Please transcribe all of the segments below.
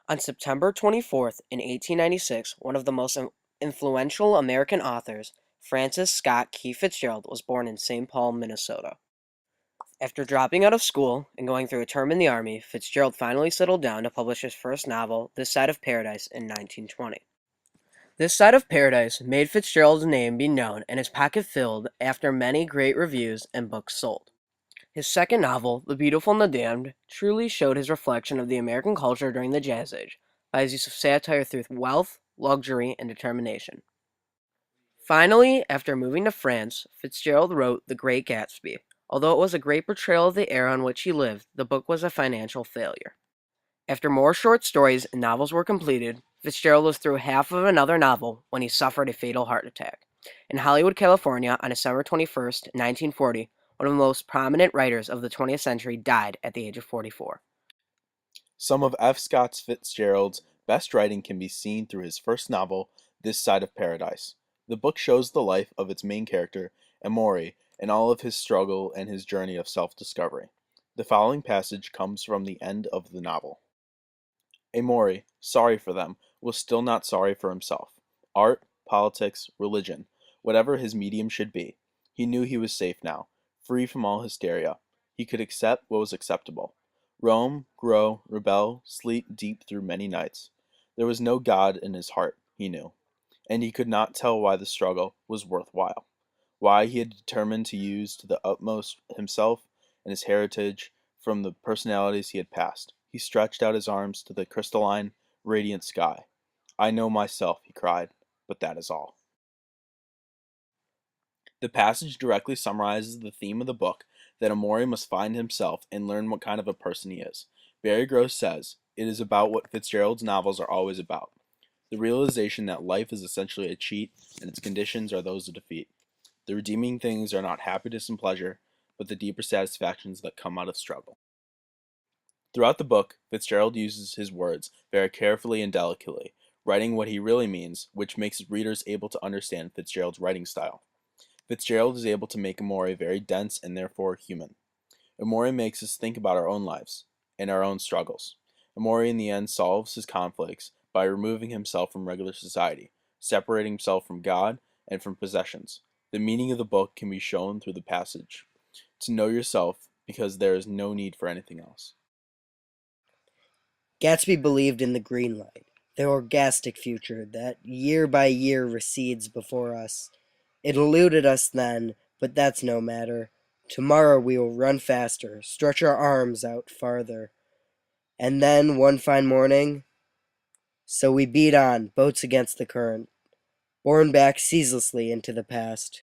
On September 24th, in 1896, one of the most influential American authors, Francis Scott Key Fitzgerald, was born in St. Paul, Minnesota. After dropping out of school and going through a term in the Army, Fitzgerald finally settled down to publish his first novel, This Side of Paradise, in 1920. This Side of Paradise made Fitzgerald's name be known and his pocket filled after many great reviews and books sold. His second novel, The Beautiful and the Damned, truly showed his reflection of the American culture during the Jazz Age by his use of satire through wealth, luxury, and determination. Finally, after moving to France, Fitzgerald wrote The Great Gatsby. Although it was a great portrayal of the era in which he lived, the book was a financial failure. After more short stories and novels were completed, Fitzgerald was through half of another novel when he suffered a fatal heart attack. In Hollywood, California, on December 21st, 1940, one of the most prominent writers of the 20th century died at the age of 44. Some of F. Scott Fitzgerald's best writing can be seen through his first novel, This Side of Paradise. The book shows the life of its main character, Amory, and all of his struggle and his journey of self-discovery. The following passage comes from the end of the novel. Amory, sorry for them, was still not sorry for himself. Art, politics, religion, whatever his medium should be. He knew he was safe now, free from all hysteria. He could accept what was acceptable. Roam, grow, rebel, sleep deep through many nights. There was no God in his heart, he knew, and he could not tell why the struggle was worthwhile, why he had determined to use to the utmost himself and his heritage from the personalities he had passed. He stretched out his arms to the crystalline, radiant sky. I know myself, he cried, but that is all. The passage directly summarizes the theme of the book, that Amory must find himself and learn what kind of a person he is. Barry Gross says, it is about what Fitzgerald's novels are always about. The realization that life is essentially a cheat and its conditions are those of defeat. The redeeming things are not happiness and pleasure, but the deeper satisfactions that come out of struggle. Throughout the book, Fitzgerald uses his words very carefully and delicately, writing what he really means, which makes readers able to understand Fitzgerald's writing style. Fitzgerald is able to make Amory very dense and therefore human. Amory makes us think about our own lives and our own struggles. Amory in the end solves his conflicts by removing himself from regular society, separating himself from God and from possessions. The meaning of the book can be shown through the passage. To know yourself because there is no need for anything else. Gatsby believed in the green light, the orgastic future that year by year recedes before us. It eluded us then, but that's no matter. Tomorrow we will run faster, stretch our arms out farther. And then, one fine morning, so we beat on, boats against the current, borne back ceaselessly into the past.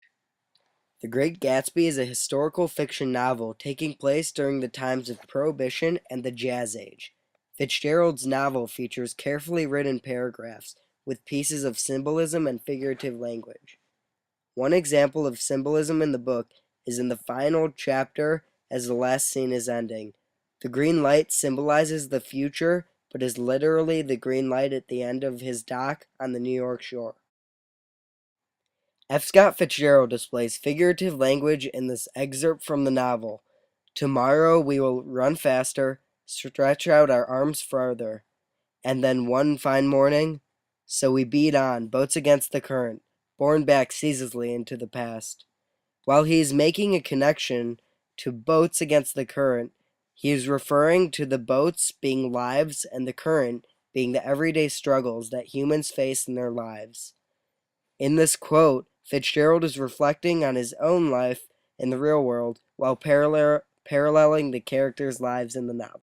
The Great Gatsby is a historical fiction novel taking place during the times of Prohibition and the Jazz Age. Fitzgerald's novel features carefully written paragraphs with pieces of symbolism and figurative language. One example of symbolism in the book is in the final chapter as the last scene is ending. The green light symbolizes the future, but is literally the green light at the end of his dock on the New York shore. F. Scott Fitzgerald displays figurative language in this excerpt from the novel. Tomorrow we will run faster, stretch out our arms farther, and then one fine morning, so we beat on, boats against the current, borne back ceaselessly into the past. While he is making a connection to boats against the current, he is referring to the boats being lives and the current being the everyday struggles that humans face in their lives. In this quote, Fitzgerald is reflecting on his own life in the real world while paralleling the characters' lives in the novel.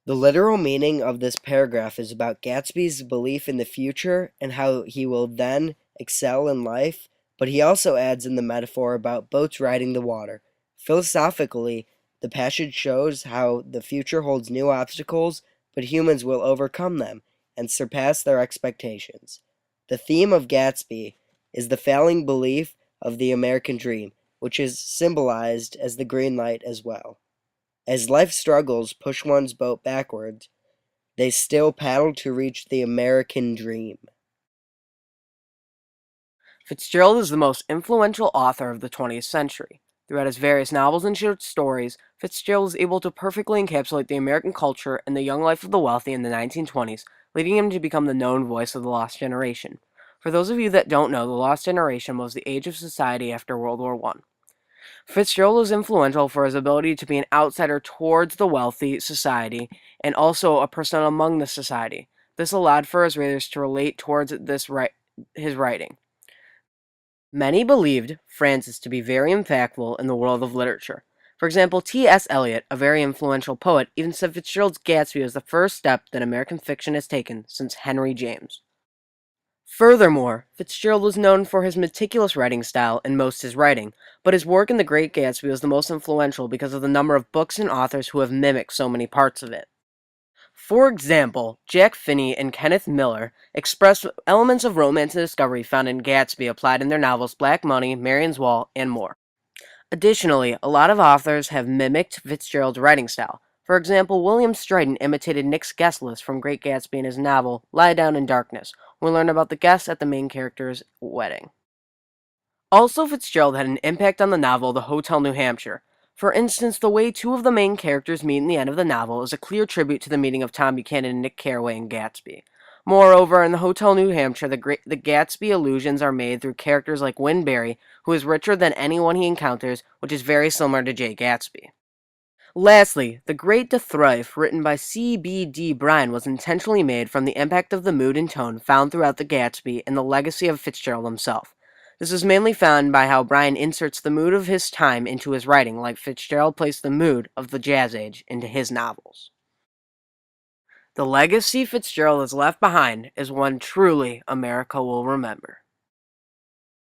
The literal meaning of this paragraph is about Gatsby's belief in the future and how he will then excel in life, but he also adds in the metaphor about boats riding the water. Philosophically, the passage shows how the future holds new obstacles, but humans will overcome them and surpass their expectations. The theme of Gatsby is the failing belief of the American dream, which is symbolized as the green light as well. As life struggles push one's boat backwards, they still paddle to reach the American dream. Fitzgerald is the most influential author of the 20th century. Throughout his various novels and short stories, Fitzgerald is able to perfectly encapsulate the American culture and the young life of the wealthy in the 1920s, leading him to become the known voice of the Lost Generation. For those of you that don't know, the Lost Generation was the age of society after World War I. Fitzgerald was influential for his ability to be an outsider towards the wealthy society and also a person among the society. This allowed for his readers to relate towards his writing. Many believed Francis to be very impactful in the world of literature. For example, T.S. Eliot, a very influential poet, even said Fitzgerald's Gatsby was the first step that American fiction has taken since Henry James. Furthermore, Fitzgerald was known for his meticulous writing style in most of his writing, but his work in The Great Gatsby was the most influential because of the number of books and authors who have mimicked so many parts of it. For example, Jack Finney and Kenneth Miller expressed elements of romance and discovery found in Gatsby applied in their novels Black Money, Marion's Wall, and more. Additionally, a lot of authors have mimicked Fitzgerald's writing style. For example, William Stryton imitated Nick's guest list from Great Gatsby in his novel Lie Down in Darkness. We learn about the guests at the main character's wedding. Also, Fitzgerald had an impact on the novel The Hotel New Hampshire. For instance, the way two of the main characters meet in the end of the novel is a clear tribute to the meeting of Tom Buchanan and Nick Carraway in Gatsby. Moreover, in The Hotel New Hampshire, the Gatsby allusions are made through characters like Win Barry, who is richer than anyone he encounters, which is very similar to Jay Gatsby. Lastly, The Great to Thrive, written by C.B.D. Bryan, was intentionally made from the impact of the mood and tone found throughout the Gatsby and the legacy of Fitzgerald himself. This is mainly found by how Bryan inserts the mood of his time into his writing, like Fitzgerald placed the mood of the Jazz Age into his novels. The legacy Fitzgerald has left behind is one truly America will remember.